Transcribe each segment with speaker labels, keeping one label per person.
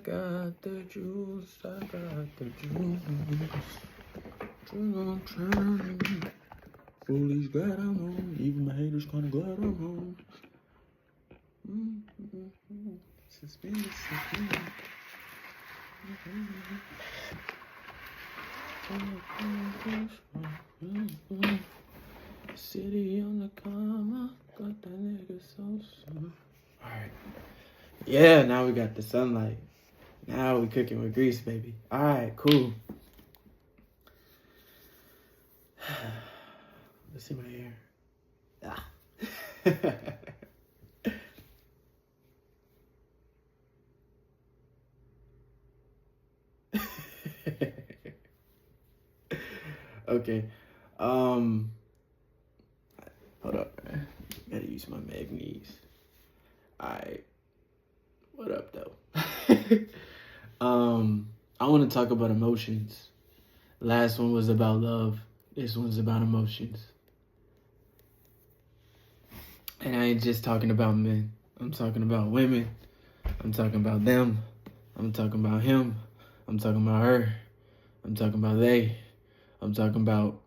Speaker 1: got the juice, I got the juice. Foolish glad I'm home, even my haters kinda glad I'm home. Suspended. City on the come, got that nigga so soon. Alright. Yeah, now we got the sunlight. Now we cooking with grease, baby. Alright, cool. Let's see my hair. Ah. Okay. Hold up, man. Gotta use my magnes. Alright. What up, though? I want to talk about emotions. Last one was about love. This one's about emotions. And I ain't just talking about men. I'm talking about women. I'm talking about them. I'm talking about him. I'm talking about her. I'm talking about they. I'm talking about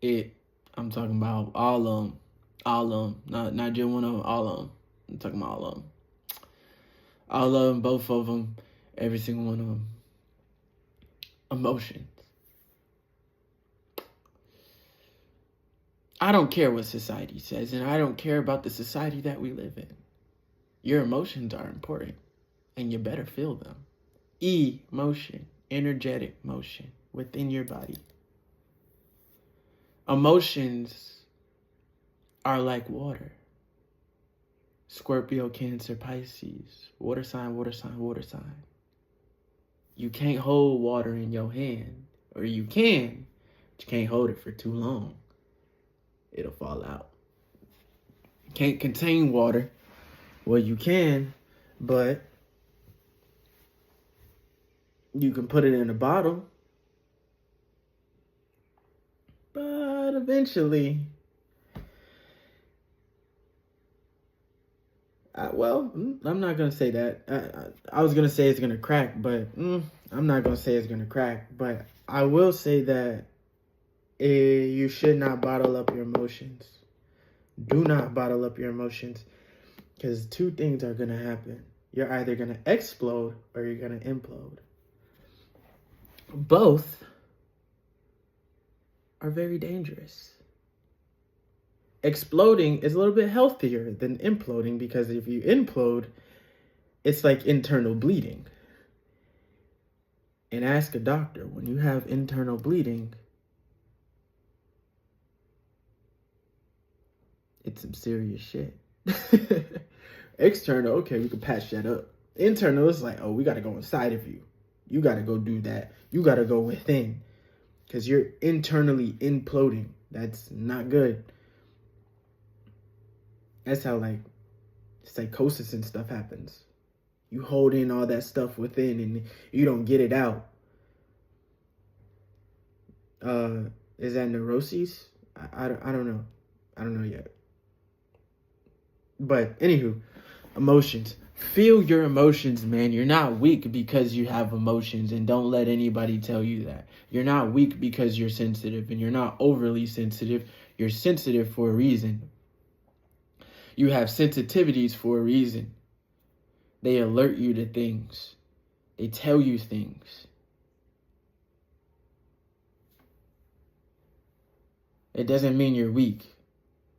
Speaker 1: it. I'm talking about all of them. All of them. Not just one of them. All of them. I'm talking about all of them. All of them, both of them, every single one of them. Emotions. I don't care what society says, and I don't care about the society that we live in. Your emotions are important, and you better feel them. Emotion, energetic motion within your body. Emotions are like water. Scorpio, Cancer, Pisces, water sign, water sign, water sign. You can't hold water in your hand, or you can, but you can't hold it for too long. It'll fall out. You can't contain water. Well, you can, but you can put it in a bottle. But eventually, I'm not going to say that. I was going to say it's going to crack, but I'm not going to say it's going to crack. But I will say that you should not bottle up your emotions. Do not bottle up your emotions, because two things are going to happen. You're either going to explode or you're going to implode. Both are very dangerous. Exploding is a little bit healthier than imploding, because if you implode, it's like internal bleeding. And ask a doctor, when you have internal bleeding, it's some serious shit. External, okay, we can patch that up. Internal, it's like, oh, we got to go inside of you. You got to go do that. You got to go within, because you're internally imploding. That's not good. That's how, like, psychosis and stuff happens. You hold in all that stuff within and you don't get it out. Is that neuroses? I don't know. I don't know yet. But anywho, emotions. Feel your emotions, man. You're not weak because you have emotions, and don't let anybody tell you that. You're not weak because you're sensitive, and you're not overly sensitive. You're sensitive for a reason. You have sensitivities for a reason. They alert you to things. They tell you things. It doesn't mean you're weak.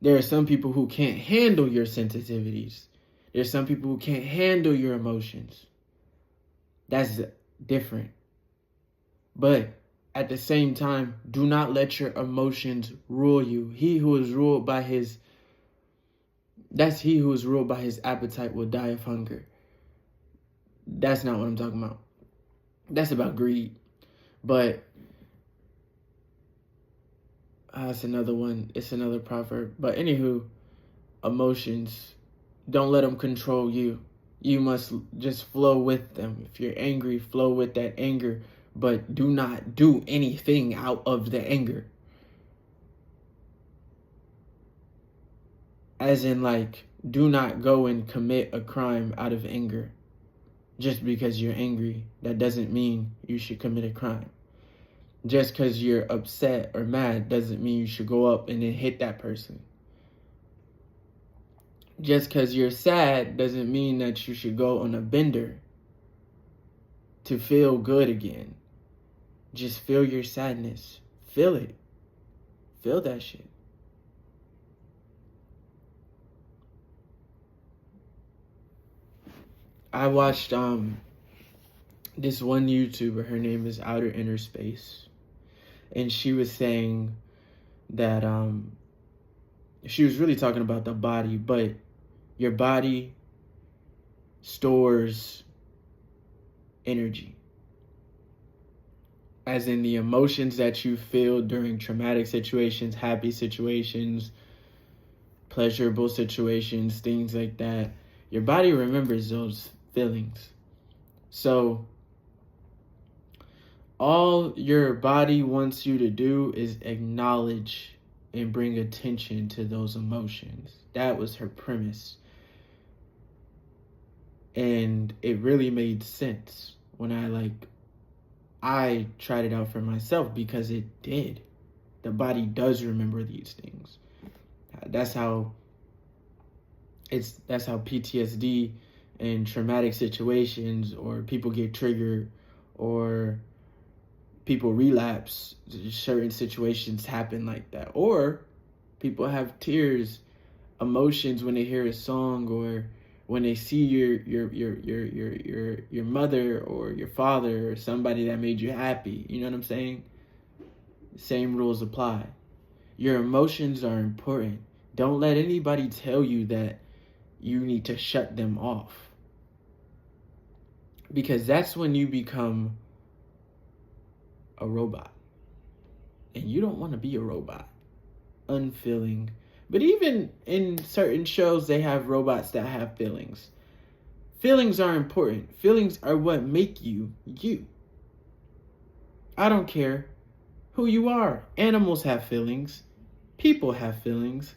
Speaker 1: There are some people who can't handle your sensitivities. There's some people who can't handle your emotions. That's different. But at the same time, do not let your emotions rule you. He who is ruled by his appetite will die of hunger. That's not what I'm talking about. That's about greed. But it's another one. It's another proverb. But anywho, emotions, don't let them control you. You must just flow with them. If you're angry, flow with that anger. But do not do anything out of the anger. As in, like, do not go and commit a crime out of anger. Just because you're angry, that doesn't mean you should commit a crime. Just because you're upset or mad doesn't mean you should go up and then hit that person. Just because you're sad doesn't mean that you should go on a bender to feel good again. Just feel your sadness. Feel it. Feel that shit. I watched this one YouTuber, her name is Outer Inner Space, and she was saying that she was really talking about the body, but your body stores energy, as in the emotions that you feel during traumatic situations, happy situations, pleasurable situations, things like that. Your body remembers those feelings. So all your body wants you to do is acknowledge and bring attention to those emotions. That was her premise. And it really made sense when I tried it out for myself, because it did. The body does remember these things. That's how PTSD and traumatic situations, or people get triggered, or people relapse. Certain situations happen like that. Or people have tears, emotions when they hear a song, or when they see your mother or your father or somebody that made you happy. You know what I'm saying? Same rules apply. Your emotions are important. Don't let anybody tell you that you need to shut them off, because that's when you become a robot. And you don't want to be a robot. Unfeeling. But even in certain shows, they have robots that have feelings. Feelings are important. Feelings are what make you, you. I don't care who you are. Animals have feelings. People have feelings.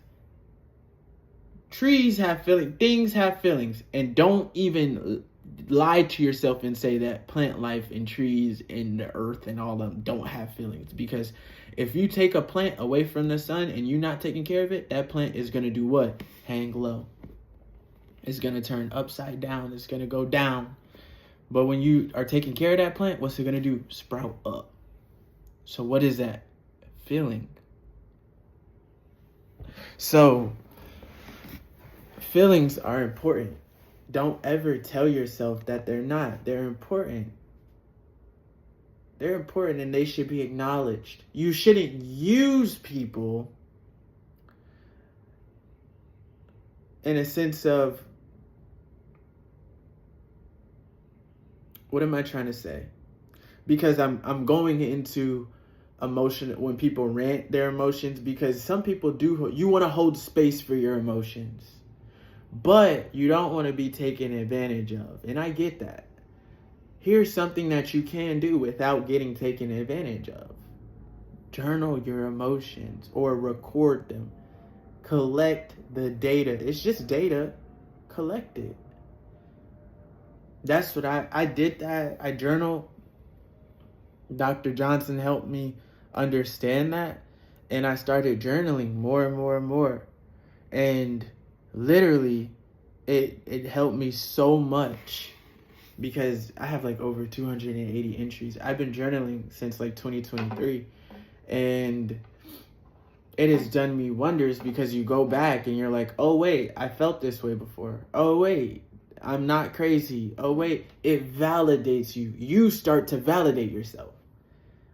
Speaker 1: Trees have feelings. Things have feelings. And don't even lie to yourself and say that plant life and trees and the earth and all of them don't have feelings. Because if you take a plant away from the sun and you're not taking care of it, that plant is going to do what? Hang low. It's going to turn upside down. It's going to go down. But when you are taking care of that plant, what's it going to do? Sprout up. So what is that? Feeling. So feelings are important. Don't ever tell yourself that they're not. They're important. They're important, and they should be acknowledged. You shouldn't use people in a sense of, what am I trying to say? Because I'm going into emotion when people rant their emotions, because some people do. You want to hold space for your emotions, but you don't want to be taken advantage of. And I get that. Here's something that you can do without getting taken advantage of. Journal your emotions or record them. Collect the data. It's just data. Collect it. That's what I did that. I journal. Dr. Johnson helped me understand that. And I started journaling more and more and more. And literally, it helped me so much, because I have like over 280 entries. I've been journaling since like 2023, and it has done me wonders, because you go back and you're like, oh wait, I felt this way before. Oh wait, I'm not crazy. Oh wait, it validates you. You start to validate yourself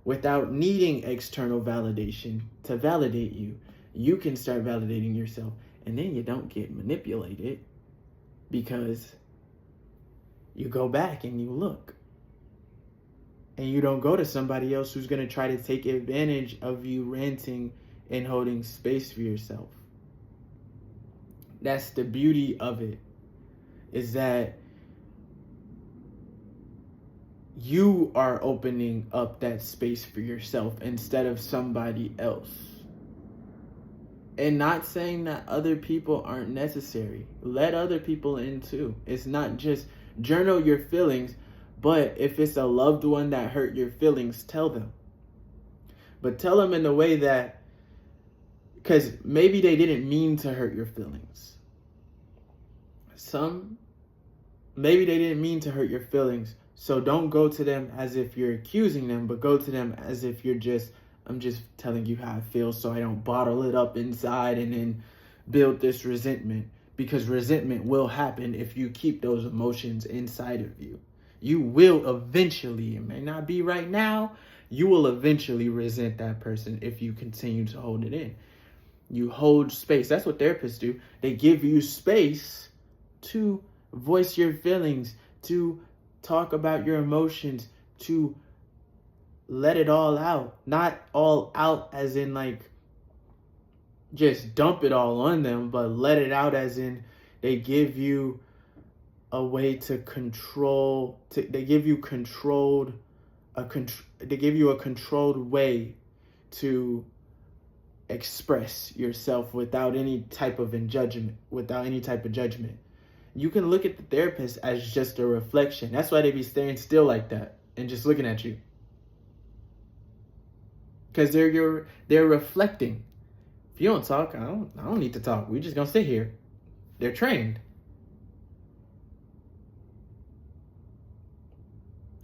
Speaker 1: without needing external validation to validate you. You can start validating yourself, and then you don't get manipulated, because you go back and you look. And you don't go to somebody else who's going to try to take advantage of you ranting and holding space for yourself. That's the beauty of it, is that you are opening up that space for yourself instead of somebody else. And not saying that other people aren't necessary. Let other people in too. It's not just Journal your feelings, but if it's a loved one that hurt your feelings, tell them. But tell them in a way that, because maybe they didn't mean to hurt your feelings. Maybe they didn't mean to hurt your feelings. So don't go to them as if you're accusing them, but go to them as if I'm just telling you how I feel so I don't bottle it up inside and then build this resentment. Because resentment will happen if you keep those emotions inside of you. You will eventually, it may not be right now, you will eventually resent that person if you continue to hold it in. You hold space. That's what therapists do. They give you space to voice your feelings, to talk about your emotions, to let it all out. Not all out as in like just dump it all on them, but let it out as in they give you a way to control, they give you a controlled way to express yourself without any type of judgment. You can look at the therapist as just a reflection. That's why they be staying still like that and just looking at you. Because they're reflecting. If you don't talk, I don't need to talk. We're just gonna sit here. They're trained.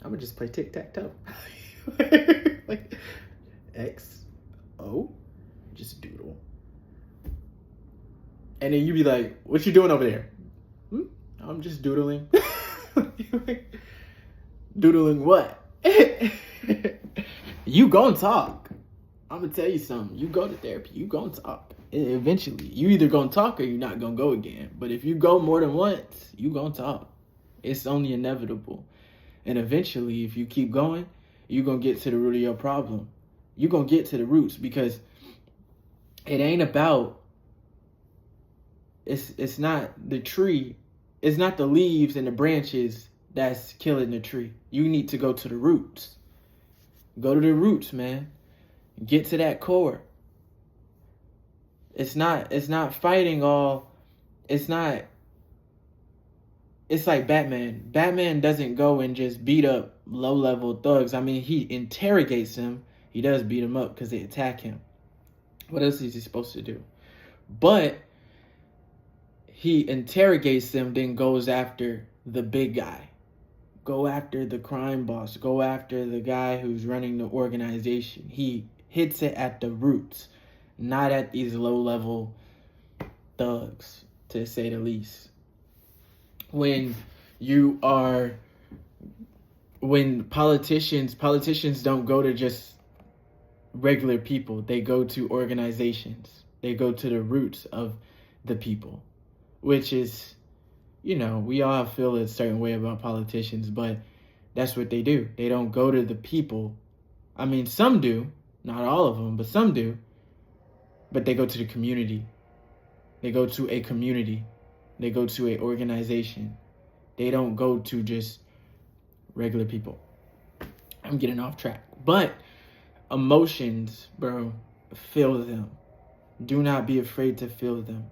Speaker 1: I'm gonna just play tic-tac-toe. Like X, O, just doodle. And then you be like, what you doing over there? I'm just doodling. Doodling what? You gonna talk. I'm gonna tell you something. You go to therapy, you gonna talk. Eventually, you either gonna talk or you're not gonna go again. But if you go more than once, you gonna talk. It's only inevitable. And eventually, if you keep going, you're gonna get to the root of your problem. You're gonna get to the roots, because it ain't about, it's not the tree, it's not the leaves and the branches that's killing the tree. You need to go to the roots. Go to the roots, man. Get to that core. It's not fighting all, it's like Batman. Batman doesn't go and just beat up low-level thugs. I mean, he interrogates them. He does beat them up because they attack him. What else is he supposed to do? But he interrogates them, then goes after the big guy. Go after the crime boss. Go after the guy who's running the organization. He hits it at the roots, not at these low-level thugs, to say the least. When politicians don't go to just regular people. They go to organizations. They go to the roots of the people, which is, we all feel a certain way about politicians, but that's what they do. They don't go to the people. I mean, some do, not all of them, but some do. But they go to the community. They go to a community. They go to an organization. They don't go to just regular people. I'm getting off track. But emotions, bro, feel them. Do not be afraid to feel them.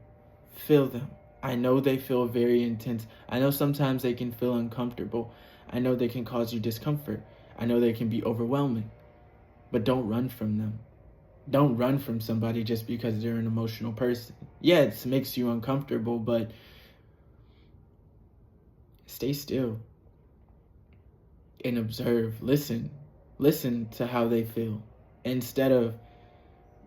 Speaker 1: Feel them. I know they feel very intense. I know sometimes they can feel uncomfortable. I know they can cause you discomfort. I know they can be overwhelming. But don't run from them. Don't run from somebody just because they're an emotional person. Yeah, it makes you uncomfortable, but stay still and observe. Listen to how they feel. Instead of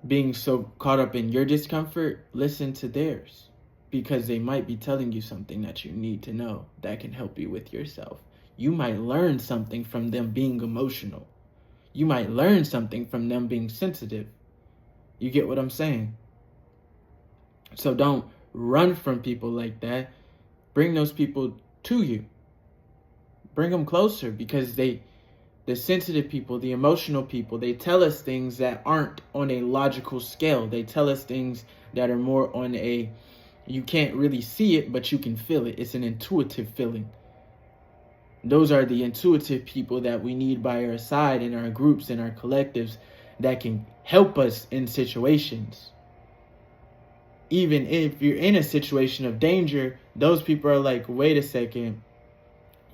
Speaker 1: being so caught up in your discomfort, listen to theirs, because they might be telling you something that you need to know that can help you with yourself. You might learn something from them being emotional. You might learn something from them being sensitive. You get what I'm saying? So don't run from people like that. Bring those people to you. Bring them closer, because the sensitive people, the emotional people, they tell us things that aren't on a logical scale. They tell us things that are more on a, you can't really see it, but you can feel it. It's an intuitive feeling. Those are the intuitive people that we need by our side in our groups, in our collectives, that can help us in situations. Even if you're in a situation of danger, those people are like, wait a second,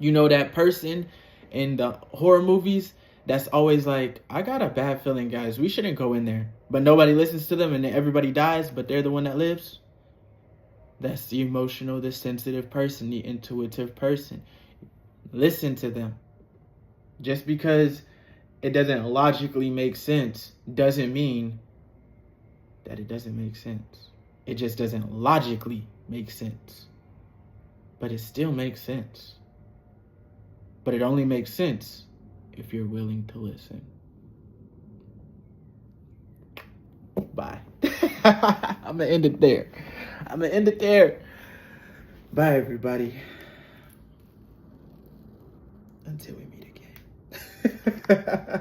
Speaker 1: You know that person in the horror movies that's always like, I got a bad feeling, guys. We shouldn't go in there. But nobody listens to them and then everybody dies, but they're the one that lives. That's the emotional, the sensitive person, the intuitive person. Listen to them. Just because it doesn't logically make sense doesn't mean that it doesn't make sense. It just doesn't logically make sense. But it still makes sense. But it only makes sense if you're willing to listen. Bye. I'm going to end it there. Bye, everybody. Until we meet again.